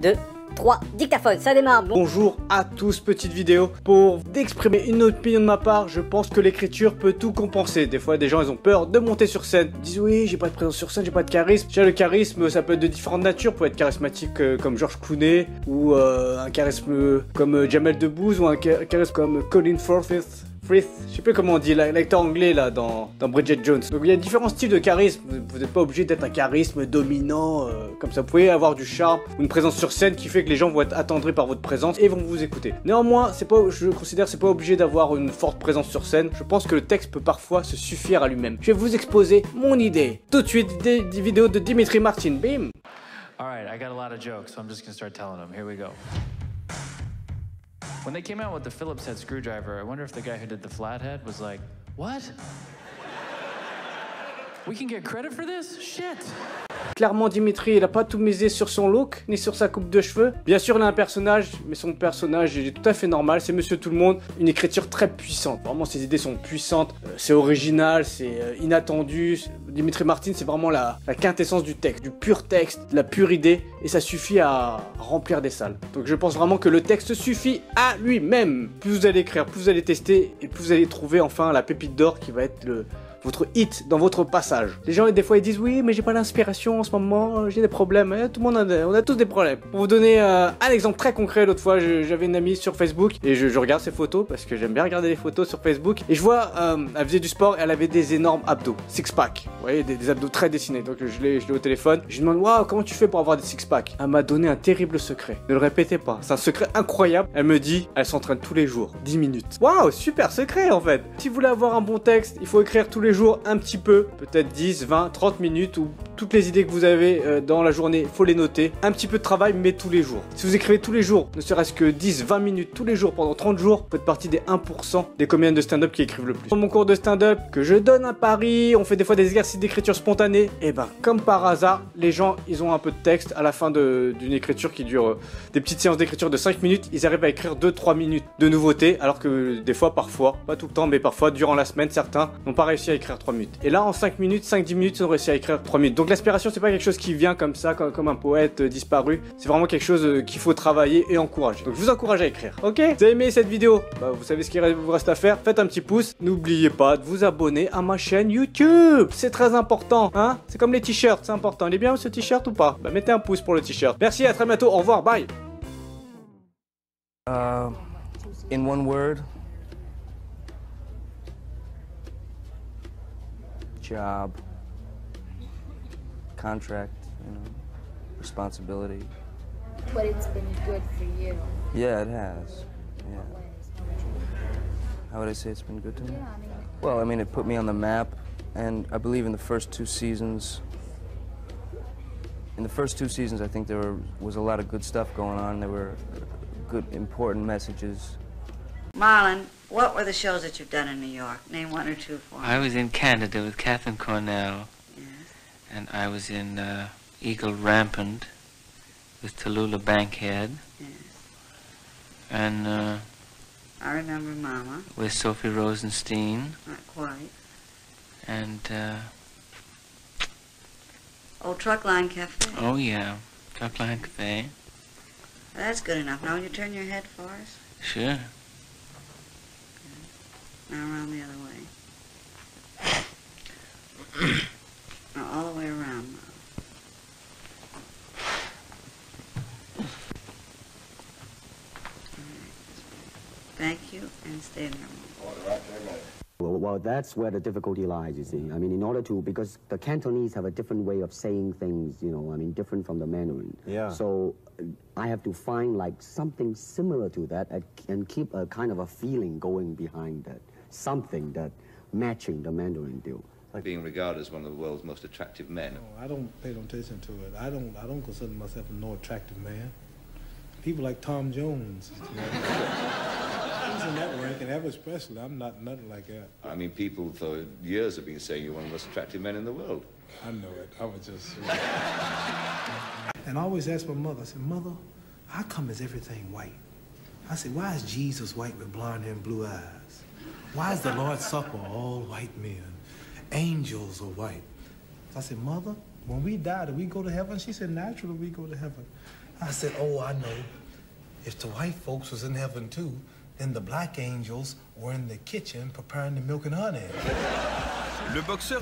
2, 3, dictaphone, ça démarre. Bonjour à tous, petite vidéo pour d'exprimer une opinion de ma part. Je pense que l'écriture peut tout compenser. Des fois, des gens, ils ont peur de monter sur scène. Ils disent oui, j'ai pas de présence sur scène, j'ai pas de charisme. Déjà, le charisme, ça peut être de différentes natures. Peut être charismatique comme George Clooney, ou un charisme comme Jamel Debbouze, ou un charisme comme Colin Firth, je sais plus comment on dit, l'acteur anglais là dans Bridget Jones. Donc il y a différents styles de charisme. Vous n'êtes pas obligé d'être un charisme dominant comme ça. Vous pouvez avoir du charme, une présence sur scène qui fait que les gens vont être attendris par votre présence et vont vous écouter. Néanmoins, je considère que c'est pas obligé d'avoir une forte présence sur scène. Je pense que le texte peut parfois se suffire à lui-même. Je vais vous exposer mon idée. Tout de suite, des vidéos de Dimitri Martin. Bim. Alright, I got a lot of jokes, so I'm just gonna start telling them. Here we go. When they came out with the Phillips head screwdriver, I wonder if the guy who did the flathead was like, what? We can get credit for this? Shit! Clairement, Dimitri, il a pas tout misé sur son look, ni sur sa coupe de cheveux. Bien sûr, il a un personnage, mais son personnage, il est tout à fait normal. C'est Monsieur Tout-le-Monde, une écriture très puissante. Vraiment, ses idées sont puissantes. C'est original, c'est inattendu. Dimitri Martin, c'est vraiment la quintessence du texte, du pur texte, de la pure idée. Et ça suffit à remplir des salles. Donc je pense vraiment que le texte suffit à lui-même. Plus vous allez écrire, plus vous allez tester, et plus vous allez trouver enfin la pépite d'or qui va être votre hit dans votre passage. Les gens, des fois, ils disent oui, mais j'ai pas l'inspiration en ce moment, j'ai des problèmes. Tout le monde on a tous des problèmes. Pour vous donner un exemple très concret, l'autre fois, j'avais une amie sur Facebook et je regarde ses photos parce que j'aime bien regarder les photos sur Facebook. Et je vois, elle faisait du sport et elle avait des énormes abdos, six-pack. Vous voyez, des abdos très dessinés. Donc je l'ai au téléphone. Je lui demande, waouh, comment tu fais pour avoir des six-pack? Elle m'a donné un terrible secret. Ne le répétez pas, c'est un secret incroyable. Elle me dit, elle s'entraîne tous les jours, 10 minutes. Waouh, super secret en fait. Si vous voulez avoir un bon texte, il faut écrire tous les jours un petit peu, peut-être 10, 20, 30 minutes, ou toutes les idées que vous avez dans la journée, faut les noter. Un petit peu de travail, mais tous les jours. Si vous écrivez tous les jours, ne serait-ce que 10, 20 minutes tous les jours pendant 30 jours, vous faites partie des 1% des comédiens de stand-up qui écrivent le plus. Dans mon cours de stand-up, que je donne à Paris, on fait des fois des exercices d'écriture spontanée, et ben comme par hasard, les gens, ils ont un peu de texte à la fin d'une écriture qui dure des petites séances d'écriture de 5 minutes, ils arrivent à écrire 2-3 minutes de nouveautés, alors que des fois, parfois, pas tout le temps, mais parfois, durant la semaine, certains n'ont pas réussi à écrire 3 minutes. Et là, en 5 minutes, 5-10 minutes, ils ont réussi à écrire 3 minutes. Donc l'inspiration, c'est pas quelque chose qui vient comme ça, comme un poète disparu. C'est vraiment quelque chose qu'il faut travailler et encourager. Donc je vous encourage à écrire, ok? Vous avez aimé cette vidéo? Bah, vous savez ce qu'il vous reste à faire. Faites un petit pouce. N'oubliez pas de vous abonner à ma chaîne YouTube. C'est très important, hein? C'est comme les t-shirts, c'est important. Il est bien ce t-shirt ou pas? Bah mettez un pouce pour le t-shirt. Merci, à très bientôt. Au revoir, bye. In one word, job, contract, you know, responsibility. But it's been good for you. Yeah, it has. Yeah. How would I say it's been good to me? Yeah, I mean, Well, I mean, it put me on the map, and I believe in the first two seasons, I think there was a lot of good stuff going on. There were good, important messages. Marlon, what were the shows that you've done in New York? Name one or two for me. I was in Canada with Catherine Cornell, Yes. and I was in Eagle Rampant with Tallulah Bankhead, Yes. and I remember Mama. with Sophie Rosenstein, Not quite. and Oh, Truckline Cafe. oh yeah, Truckline Cafe. That's good enough. Now will you turn your head for us? Sure. Now around the other way. Now all the way around now. Thank you, and stay there. Well, that's where the difficulty lies, you see. I mean, in order to, because the Cantonese have a different way of saying things, you know, I mean, different from the Mandarin. Yeah. So I have to find like something similar to that and keep a kind of a feeling going behind that. Something that matching the Mandarin deal. Like being regarded as one of the world's most attractive men. I don't pay no attention to it. I don't consider myself a no attractive man. People like Tom Jones, you know, he's in that rank, and Elvis Presley, I'm not nothing like that. I mean, people for years have been saying you're one of the most attractive men in the world. I know it. I was just... And I always ask my mother, I said, Mother, how come is everything white? I said, why is Jesus white with blonde hair and blue eyes? Why is the Lord's Supper all white men? Angels are white. I said, Mother, when we die, do we go to heaven? She said, naturally we go to heaven. I said, oh, I know. If the white folks was in heaven too, then the black angels were in the kitchen preparing the milk and honey. Le boxeur